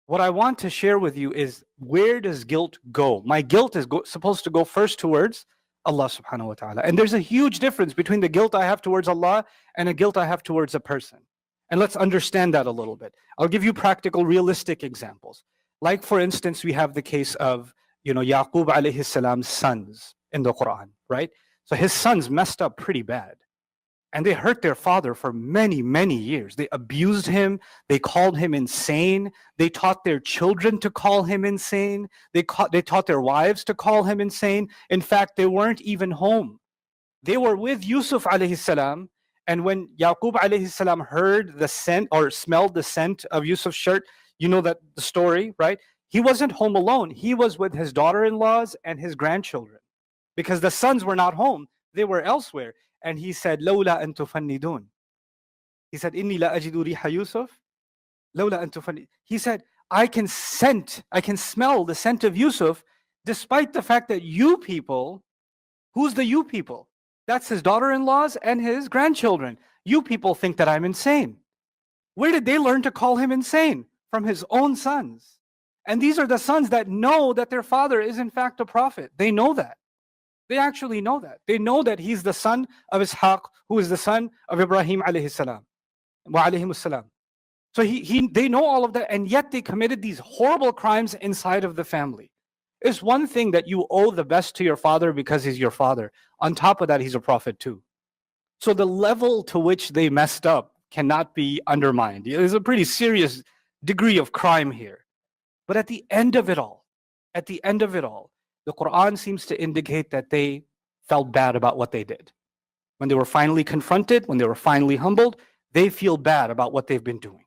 what I want to share with you is, where does guilt go? My guilt is supposed to go first towards Allah subhanahu wa ta'ala. And there's a huge difference between the guilt I have towards Allah and a guilt I have towards a person. And let's understand that a little bit. I'll give you practical, realistic examples. Like, for instance, we have the case of, Yaqub alayhi salam's sons in the Quran, right? So his sons messed up pretty bad. And they hurt their father for many, many years. They abused him. They called him insane. They taught their children to call him insane. They taught their wives to call him insane. In fact, they weren't even home. They were with Yusuf alayhi salam. And when Yaqub alayhi salam heard the scent or smelled the scent of Yusuf's shirt, you know that the story, right? He wasn't home alone. He was with his daughter-in-laws and his grandchildren, because the sons were not home. They were elsewhere. And he said, "Lawla an tufannidun." He said, "Inni la ajidu riha Yusuf. Lawla an tufannidun." He said, I can smell the scent of Yusuf, despite the fact that you people, who's the you people? That's his daughter-in-laws and his grandchildren. You people think that I'm insane. Where did they learn to call him insane? From his own sons. And these are the sons that know that their father is in fact a prophet. They know that. They actually know that. They know that he's the son of Ishaq, who is the son of Ibrahim alayhi salam. Wa alayhim salam. So they know all of that, and yet they committed these horrible crimes inside of the family. It's one thing that you owe the best to your father because he's your father. On top of that, he's a prophet too. So the level to which they messed up cannot be undermined. There's a pretty serious degree of crime here. But at the end of it all, the Quran seems to indicate that they felt bad about what they did. When they were finally confronted, when they were finally humbled, they feel bad about what they've been doing.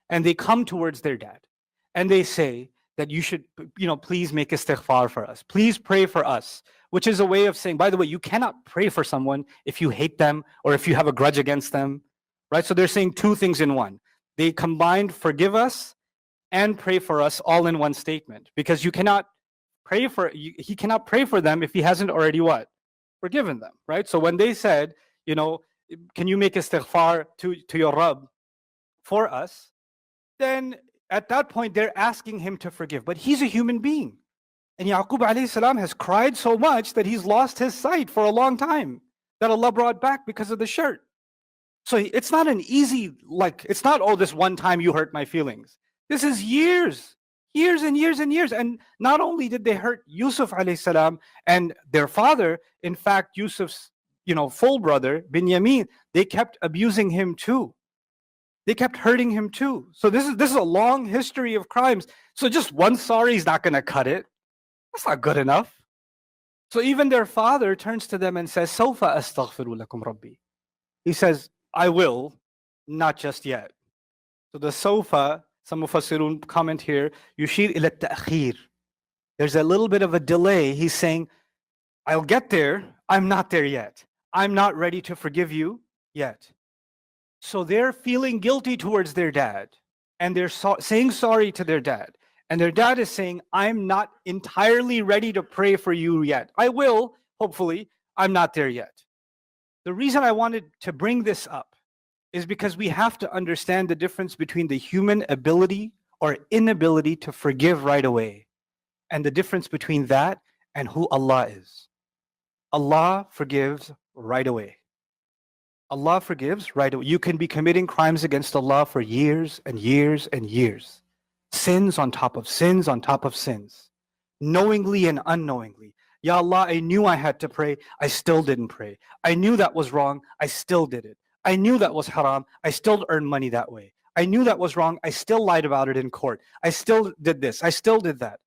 And they come towards their dad and they say that you should, please make istighfar for us. Please pray for us, which is a way of saying, by the way, you cannot pray for someone if you hate them or if you have a grudge against them, right? So they're saying two things in one. They combined forgive us and pray for us all in one statement, because he cannot pray for them if he hasn't already what? Forgiven them, right? So when they said, can you make istighfar to your Rabb for us? Then at that point, they're asking him to forgive. But he's a human being. And Yaqub alayhi salam has cried so much that he's lost his sight for a long time, that Allah brought back because of the shirt. So it's not an easy, it's not, oh, this one time you hurt my feelings. This is years and years and years. And not only did they hurt Yusuf alayhi salam and their father, in fact, Yusuf's, full brother, Binyamin, they kept abusing him too. They kept hurting him too. So this is a long history of crimes. So just one sorry is not going to cut it. That's not good enough. So even their father turns to them and says, "Sawfa astaghfiru lakum Rabbi." He says, I will, not just yet. So the sawfa, some mufassirun comment here, yushir ila ta'khir. There's a little bit of a delay. He's saying, I'll get there. I'm not there yet. I'm not ready to forgive you yet. So they're feeling guilty towards their dad, and they're saying sorry to their dad. And their dad is saying, I'm not entirely ready to pray for you yet. I will, hopefully. I'm not there yet. The reason I wanted to bring this up is because we have to understand the difference between the human ability or inability to forgive right away, and the difference between that and who Allah is. Allah forgives right away. Allah forgives right away. You can be committing crimes against Allah for years and years and years. Sins on top of sins on top of sins. Knowingly and unknowingly. Ya Allah, I knew I had to pray. I still didn't pray. I knew that was wrong. I still did it. I knew that was haram. I still earned money that way. I knew that was wrong. I still lied about it in court. I still did this. I still did that.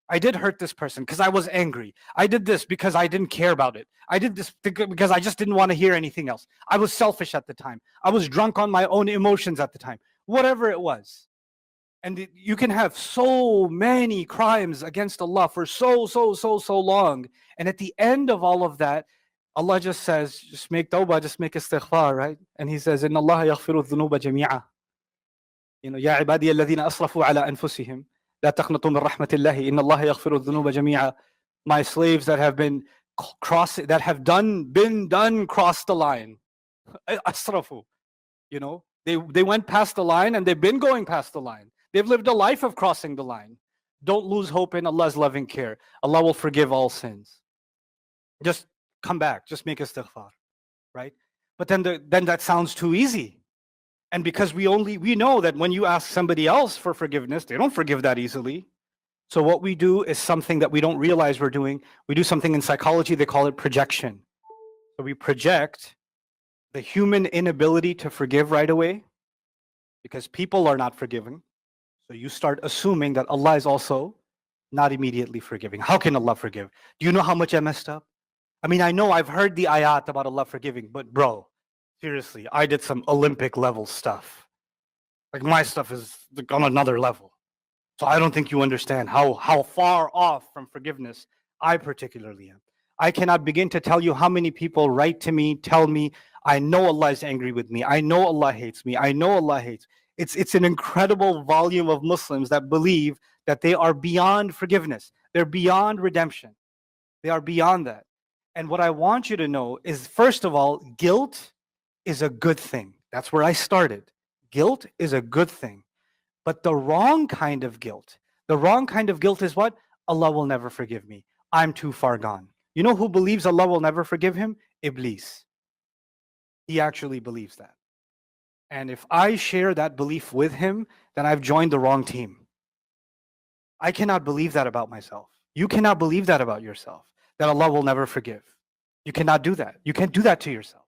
I did hurt this person because I was angry. I did this because I didn't care about it. I did this because I just didn't want to hear anything else. I was selfish at the time. I was drunk on my own emotions at the time. Whatever it was. And you can have so many crimes against Allah for so long. And at the end of all of that, Allah just says, just make tawbah, just make istighfar, right? And He says, Inna Allah yaghfiru dhunuba jami'a. Ya ibadiya alladhina asrafu ala anfusihim. لا تقنطوا من رحمة الله إن الله يغفر الذنوب جميعا. My slaves that have been crossed the line. Asrafu. They went past the line, and they've been going past the line. They've lived a life of crossing the line. Don't lose hope in Allah's loving care. Allah will forgive all sins. Just come back. Just make istighfar, right? But then that sounds too easy. And because we know that when you ask somebody else for forgiveness, they don't forgive that easily. So what we do is something that we don't realize we're doing. We do something in psychology, they call it projection. So we project the human inability to forgive right away because people are not forgiving. So you start assuming that Allah is also not immediately forgiving. How can Allah forgive? Do you know how much I messed up? I mean, I know I've heard the ayat about Allah forgiving, but bro, seriously, I did some Olympic level stuff. Like my stuff is on another level. So I don't think you understand how far off from forgiveness I particularly am. I cannot begin to tell you how many people write to me, tell me, I know Allah is angry with me. I know Allah hates me. I know Allah hates. It's an incredible volume of Muslims that believe that they are beyond forgiveness. They're beyond redemption. They are beyond that. And what I want you to know is, first of all, guilt is a good thing. That's where I started. Guilt is a good thing. But the wrong kind of guilt is what? Allah will never forgive me. I'm too far gone. You know who believes Allah will never forgive him? Iblis. He actually believes that. And if I share that belief with him, then I've joined the wrong team. I cannot believe that about myself. You cannot believe that about yourself, that Allah will never forgive. You cannot do that. You can't do that to yourself.